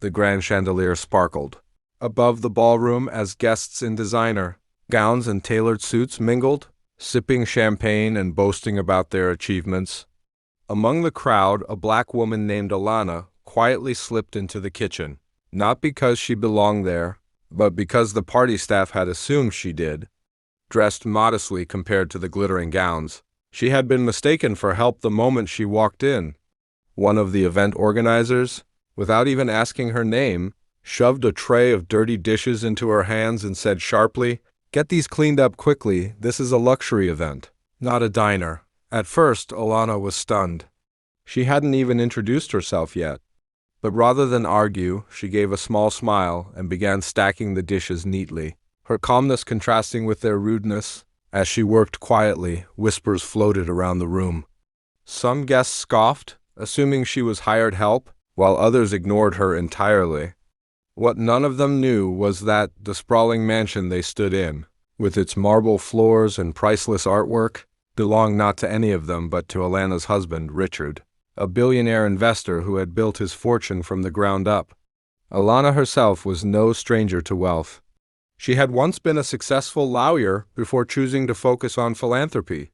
The grand chandelier sparkled. Above the ballroom, as guests in designer gowns and tailored suits mingled, sipping champagne and boasting about their achievements. Among the crowd, a black woman named Alana quietly slipped into the kitchen, not because she belonged there, but because the party staff had assumed she did. Dressed modestly compared to the glittering gowns, she had been mistaken for help the moment she walked in. One of the event organizers, without even asking her name, shoved a tray of dirty dishes into her hands and said sharply, "Get these cleaned up quickly, this is a luxury event, not a diner." At first, Alana was stunned. She hadn't even introduced herself yet. But rather than argue, she gave a small smile and began stacking the dishes neatly, her calmness contrasting with their rudeness. As she worked quietly, whispers floated around the room. Some guests scoffed, assuming she was hired help, while others ignored her entirely. What none of them knew was that the sprawling mansion they stood in, with its marble floors and priceless artwork, belonged not to any of them but to Alana's husband, Richard, a billionaire investor who had built his fortune from the ground up. Alana herself was no stranger to wealth. She had once been a successful lawyer before choosing to focus on philanthropy,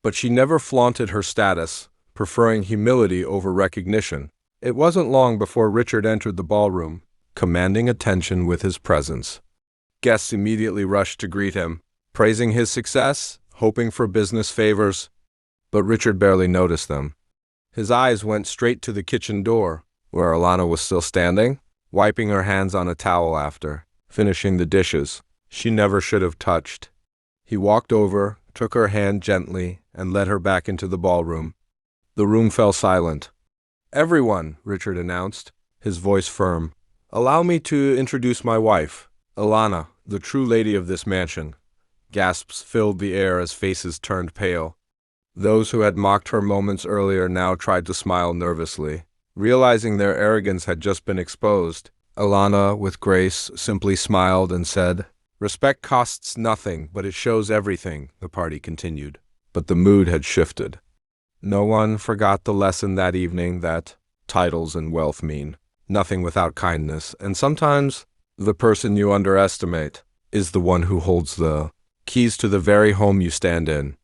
but she never flaunted her status, preferring humility over recognition. It wasn't long before Richard entered the ballroom, commanding attention with his presence. Guests immediately rushed to greet him, praising his success, hoping for business favors, but Richard barely noticed them. His eyes went straight to the kitchen door, where Alana was still standing, wiping her hands on a towel after finishing the dishes she never should have touched. He walked over, took her hand gently, and led her back into the ballroom. The room fell silent. "Everyone," Richard announced, his voice firm, "allow me to introduce my wife, Alana, the true lady of this mansion." Gasps filled the air as faces turned pale. Those who had mocked her moments earlier now tried to smile nervously. Realizing their arrogance had just been exposed, Alana, with grace, simply smiled and said, "Respect costs nothing, but it shows everything," the party continued. But the mood had shifted. No one forgot the lesson that evening that titles and wealth mean nothing without kindness, and sometimes the person you underestimate is the one who holds the keys to the very home you stand in.